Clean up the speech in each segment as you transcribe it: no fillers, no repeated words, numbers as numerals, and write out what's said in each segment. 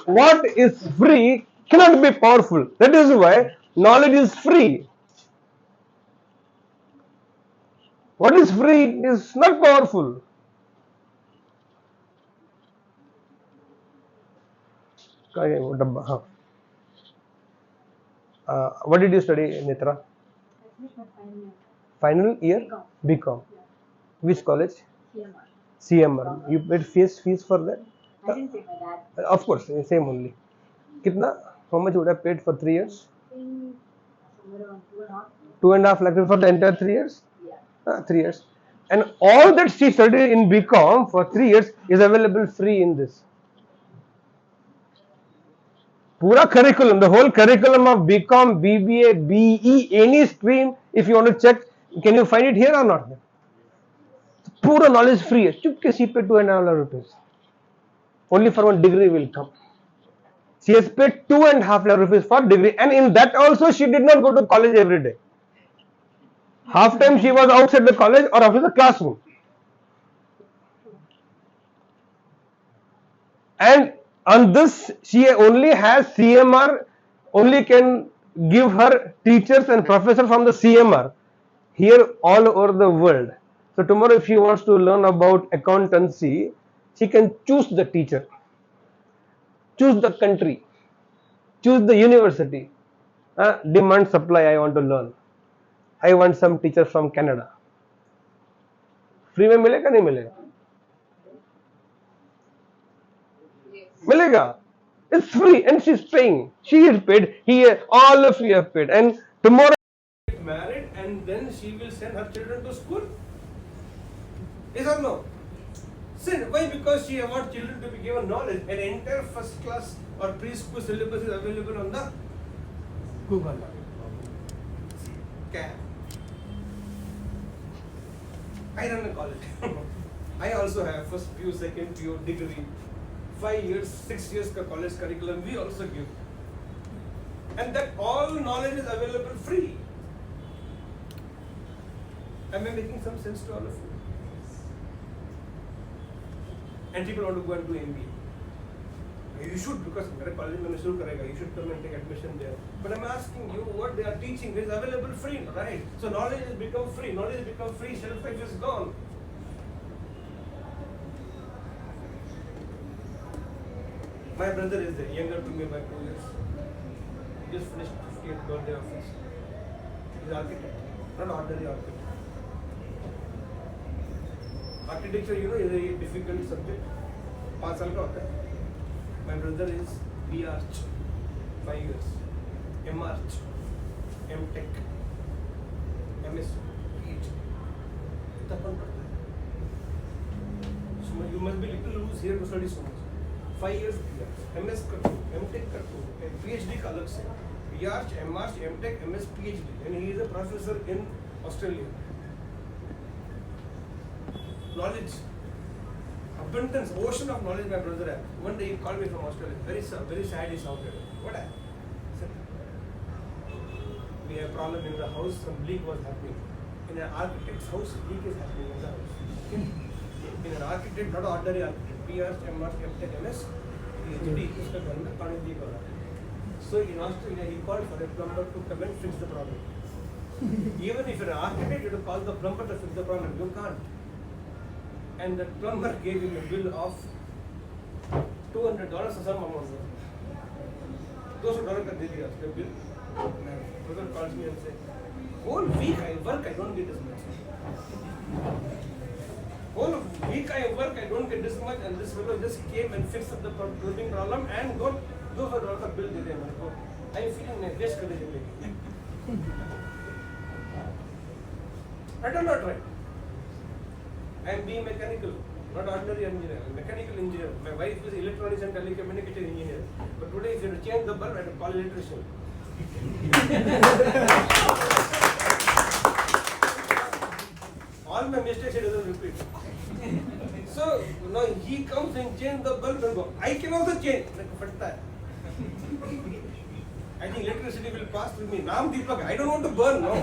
what is free cannot be powerful. That is why knowledge is free. What is free is not powerful. What did you study, Nitra? Final year? BCom. Which college? CMR. You paid fees for that? I didn't pay my dad. Of course, same only. Kitna? How much would have paid for 3 years? Somewhere around 2.5. 2.5 lakh for the entire 3 years? Yeah. 3 years. And all that she studied in BCom for 3 years is available free in this. Pura curriculum, the whole curriculum of BCom, BBA, BE, any stream, if you want to check, can you find it here or not? Pura knowledge free. Chupke she paid 2.5 lakh rupees. Only for one degree will come. She has paid 2.5 lakh rupees for degree, and in that also she did not go to college every day. Half time she was outside the college or outside the classroom. And on this, she only has CMR, only can give her teachers and professors from the CMR here all over the world. So tomorrow if she wants to learn about accountancy, she can choose the teacher, choose the country, choose the university. Demand supply, I want to learn. I want some teacher from Canada. Free में मिलेगा नहीं मिलेगा? मिलेगा. It's free and she's paying. She is paid. Here, all of you have paid. And tomorrow get married and then she will send her children to school. Yes or no? Send. Why? Because she wants children to be given knowledge. An entire first class or preschool syllabus is available on the Google. Okay. I run a college. I also have first PU, second PU, degree. 5 years, 6 years ka college curriculum we also give. And that all knowledge is available free. Am I making some sense to all of you? And people want to go and do MBA. You should, because college mein shuru karega, you should come and take admission there. But I'm asking you, what they are teaching is available free, right? So knowledge has become free. Knowledge has become free. Shelf life is gone. My brother is there, younger to me by 2 years. He just finished 50th birthday of his. He's architect, not ordinary architect. Architecture, you know, is a difficult subject. 5 साल का होता है. My brother is B.Arch, 5 years. M.Arch, M.Tech, M.S. PhD. So you must be little loose here to study so much. 5 years B.Arch, MS कर M.Tech कर PhD का अलग से. B.Arch, M.Arch, M.Tech, MS, PhD, and he is a professor in Australia. Knowledge, abundance, ocean of knowledge my brother had. One day he called me from Australia, very sad he sounded. What happened? I said, we have a problem in the house, some leak was happening. In an architect's house, leak is happening in the house. In an architect, not an ordinary architect, B.Arch, M.Arch, M.Tech, MS, PhD, उसका घर में पानी leak हो रहा है. So in Australia, he called for a plumber to come and fix the problem. Even if you're an architect, you have to call the plumber to fix the problem. You can't. And the plumber gave him a bill of $200 or some amount. $200 का दे दिया उसका bill. My brother calls me and says, whole week I work, I don't get this much. Whole week I work, I don't get this much, and this fellow just came and fixed up the plumbing problem and got $200 का bill दे दिया मेरे को. I am feeling मैं waste कर देंगे. I don't know right. I am being mechanical, not ordinary engineer. I'm mechanical engineer. My wife is electronics and telecommunication engineer. But today, if you have to change the bulb, I have to call electrician. All my mistakes he doesn't repeat. So now he comes and change the bulb and go. I can also change. I think electricity will pass through me. Naam Deepak. I don't want to burn. No.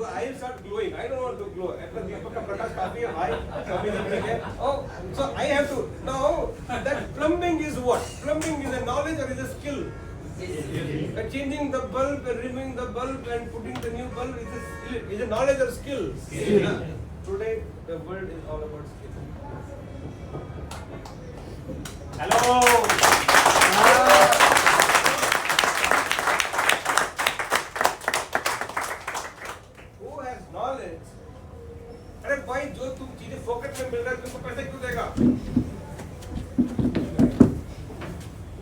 I start glowing. I don't want to glow. After Deepak ka Prakash काफी है, high, कमी नहीं है. Oh, so I have to now. That plumbing is what? Plumbing is a knowledge or is a skill? Changing the bulb and removing the bulb and putting the new bulb is a knowledge or skill? Skill. Today the world is all about skill. Hello. Who has knowledge? अरे भाई जो तुम चीजें फोकट में मिल रहा है तुमको पैसे क्यों देगा?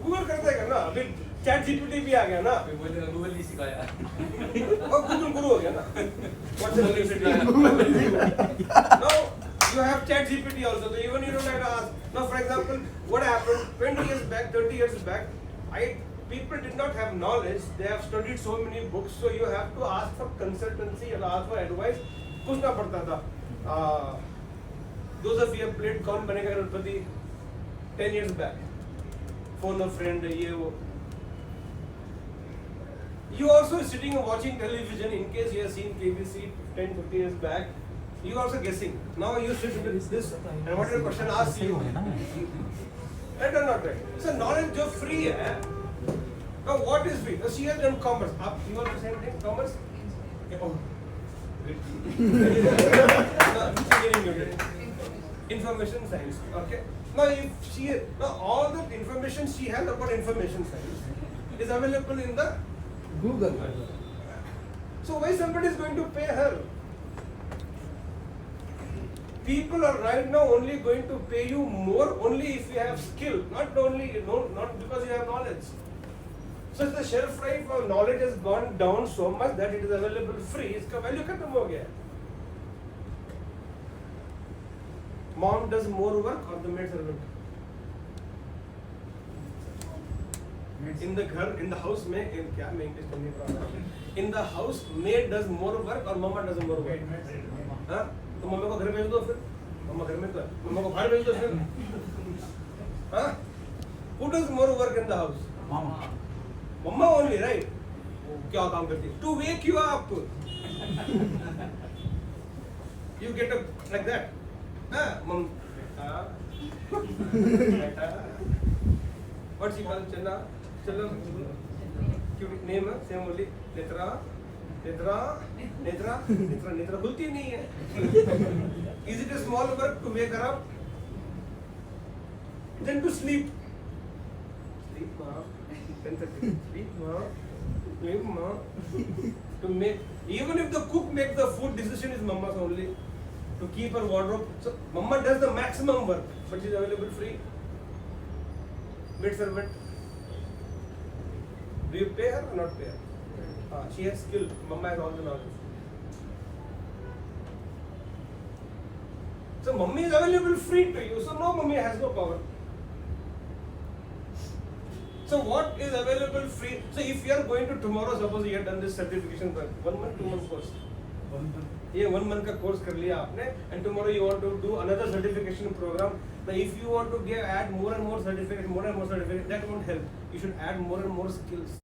गूगल कर देगा ना. अभी चैट जीपीटी भी आ गया ना. गूगल नहीं सिखाया. और गूगल गुरु हो गया ना. Now you have chat GPT also, so even you don't have to ask. Now for example, what happened 20 years back, 30 years back, people did not have knowledge. They have studied so many books, so you have to ask for consultancy or ask for advice. पूछना पड़ता था. Those of you have played कौन बनेगा करोड़पति 10 years back. Phone a friend, ये वो. You also sitting and watching television in case you have seen KBC 10-15 years back. You also guessing. Now you sit with this and whatever question asks you. Right or not right? So knowledge जो free है. Now what is free? Now she has done commerce. You want the same thing? Commerce? Okay. Oh. Information science. Okay. Now if she all the information she has about information science is available in the Google. So why somebody is going to pay her? People are right now only going to pay you more only if you have skill, not because you have knowledge. So the shelf life of knowledge has gone down so much that it is available free. इसका value खत्म हो गया. Mom does more work or the maid servant? In the house में क्या मैं English नहीं पढ़ रहा हूँ. In the house, maid does more work or mama does more work? हाँ? तो मम्मी को घर भेज दो फिर. मम्मा घर में तो है. मम्मा को बाहर भेज दो फिर. हाँ? Who does more work in the house? Mama. Mama only, right? क्या काम करती है? To wake you up. You get up like that. हाँ? Mom. हाँ? What's she called? Chinna? Chalo. Cute name है? Same only. नेत्रा खुलती नहीं है. Is it a small work to wake her up? Then to sleep. Sleep, ma. Sleep, ma. To make, even if the cook makes the food, decision is mama's only. To keep her wardrobe. So mama does the maximum work, but she's available free. Maid servant. Do you pay her or not pay her? She has skill. Mama has all the knowledge. So mummy is available free to you. So no, mummy has no power. So what is available free? So if you are going to tomorrow, suppose you have done this certification for 1 month, 2 months course. 1 month. ये 1 month का course कर लिया आपने, and tomorrow you want to do another certification program. Now if you want to add more and more certificate, that won't help. You should add more and more skills.